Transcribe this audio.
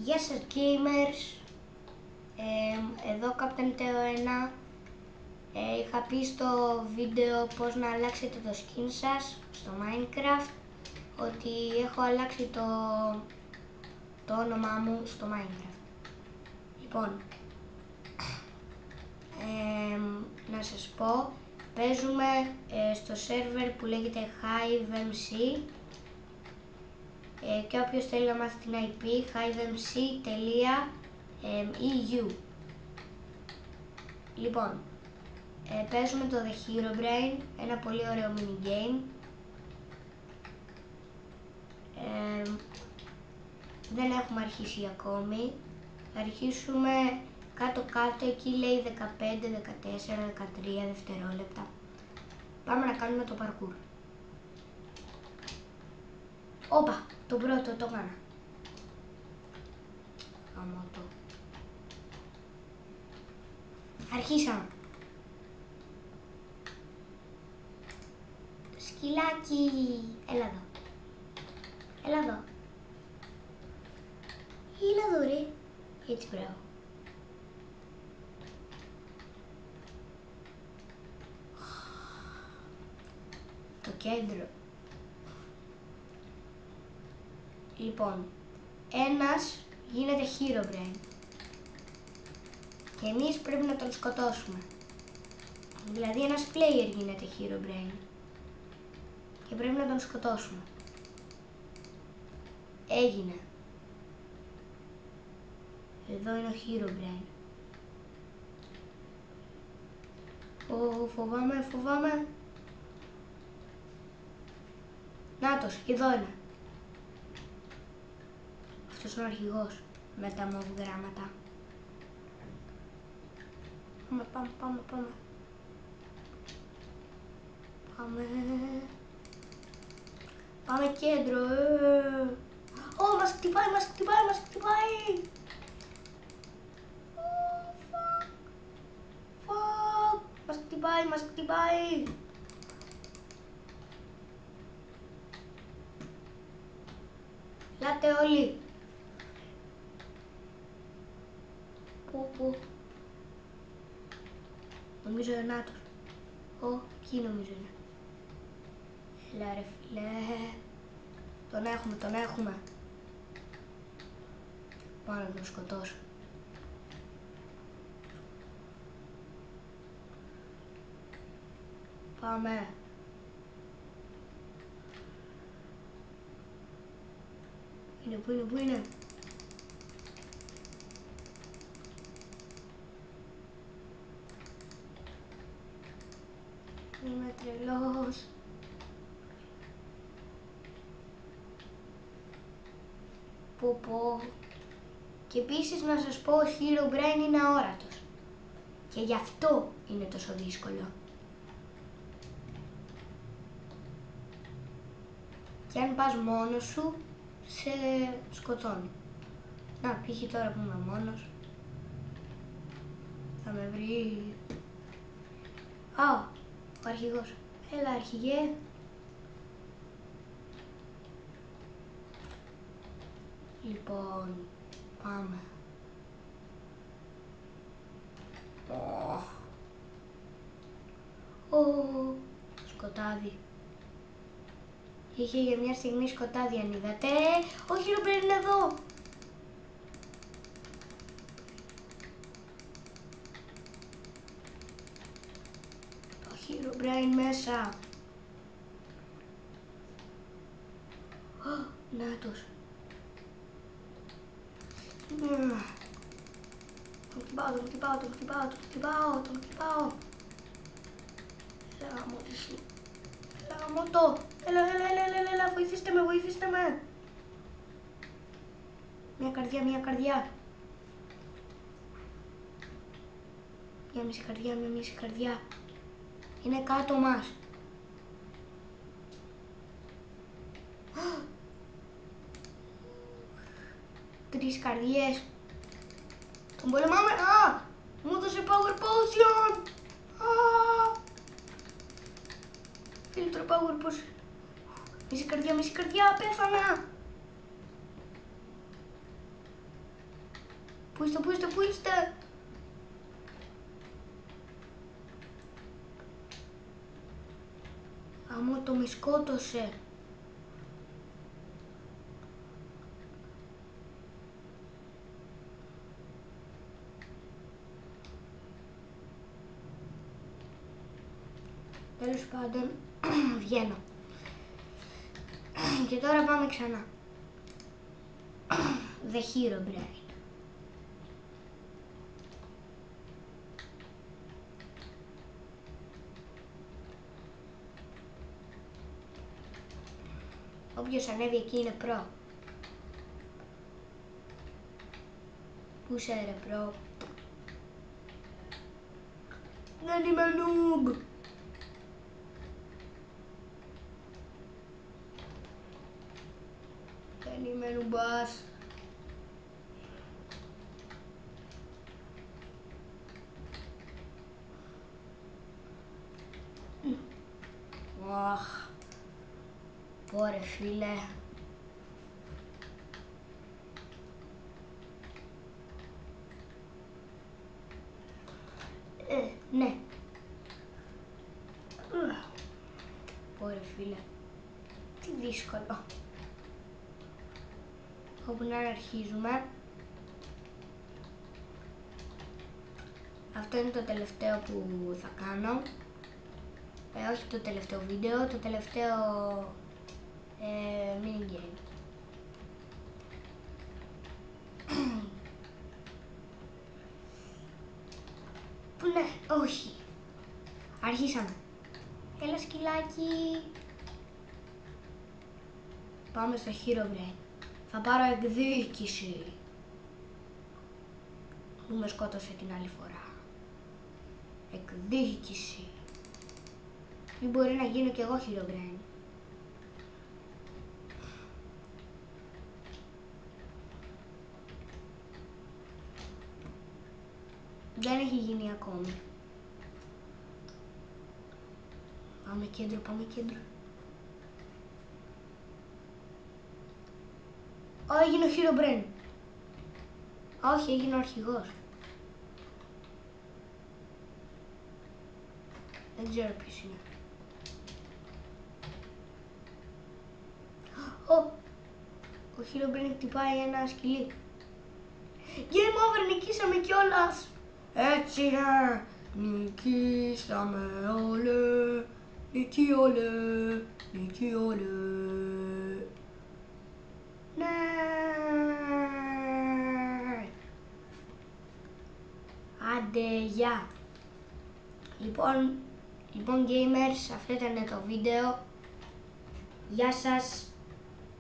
Γεια σας gamers, εδώ Captain Teo 1. Είχα πει στο βίντεο πώς να αλλάξετε το skin σας στο Minecraft, ότι έχω αλλάξει το όνομά μου στο Minecraft. Λοιπόν, να σας πω, παίζουμε στο server που λέγεται HiveMC, και όποιος θέλει να μάθει την IP, hivemc.eu. Λοιπόν, παίζουμε το The Herobrine, ένα πολύ ωραίο mini game. Δεν έχουμε αρχίσει ακόμη. Θα αρχίσουμε κάτω-κάτω, εκεί λέει 15, 14, 13 δευτερόλεπτα. Πάμε να κάνουμε το parkour. Όπα, το πρώτο το έκανα. Αμότο. Αρχίσαμε. Σκυλάκι, έλα εδώ. Έλα εδώ. Έλα εδώ ρε. Έτσι μπράβο. Το κέντρο. Λοιπόν, ένας γίνεται Herobrine και εμείς πρέπει να τον σκοτώσουμε. Δηλαδή ένας player γίνεται Herobrine και πρέπει να τον σκοτώσουμε. Έγινε. Εδώ είναι ο Herobrine. Φοβάμαι, φοβάμαι. Νάτος, εδώ είναι. Αυτός είναι ο αρχηγός με τα μοβ γράμματα. Πάμε. Πάμε κέντρο. Μας χτυπάει. Μας χτυπάει. Λάτε όλοι. Πού. Νομίζω είναι Νάτος. Εκεί νομίζω είναι. Έλα ρε φίλε. Τον έχουμε. Πάω να τον σκοτώσω. Πάμε. Πού είναι. Είμαι τρελός. Πω. Και επίσης να σας πω, ο Herobrine είναι αόρατος. Και γι' αυτό είναι τόσο δύσκολο. Και αν πας μόνος σου, σε σκοτώνει. Να, π.χ. τώρα που είμαι μόνος, θα με βρει. Ο αρχηγός. Έλα αρχηγέ. Λοιπόν, πάμε. Σκοτάδι. Είχε για μια στιγμή σκοτάδι, αν είδατε. Ο Herobrine είναι εδώ. Το Herobrine μέσα. Νάτος. Τον χτυπάω. Γαμώτο. Έλα, βοηθήστε με. Μια καρδιά. Μια μισή καρδιά. Είναι κάτω μας. Τρεις καρδιές. Τον πολεμάμε. Μου έδωσε power potion. Φίλτρο power potion. Μισή καρδιά, πέθανα. Πού είστε. Άμα το με σκότωσε. Τέλος πάντων, βγαίνω. Και τώρα πάμε ξανά. The Herobrine. Όποιος ανέβει εκεί είναι προ. Πού σε ρε προ. Δεν είμαι noob. Δεν είμαι νουμπάς. Αχ. Πόρε φίλε. Ναι. Πόρε φίλε. Τι δύσκολο. Όπου να αρχίζουμε. Αυτό είναι το τελευταίο που θα κάνω. Όχι το τελευταίο βίντεο, το τελευταίο mini game. Που ναι, όχι. Αρχίσαμε. Έλα σκυλάκι. Πάμε στο Herobrine. Θα πάρω εκδίκηση. Που με σκότωσε την άλλη φορά. Εκδίκηση. Ή μπορεί να γίνω κι εγώ Herobrine. Δεν έχει γίνει ακόμη. Πάμε κέντρο, πάμε κέντρο. Έγινε ο Herobrine. Όχι, έγινε ο αρχηγός. Δεν ξέρω ποιος είναι. Ο Herobrine χτυπάει ένα σκυλί. Game over, νικήσαμε κιόλας. Έτσι είναι. Νικήσαμε όλε. Νίκη όλε. Νίκη όλε. Ναι. Άντε, γεια. Λοιπόν gamers, αυτό ήταν το βίντεο. Γεια σας.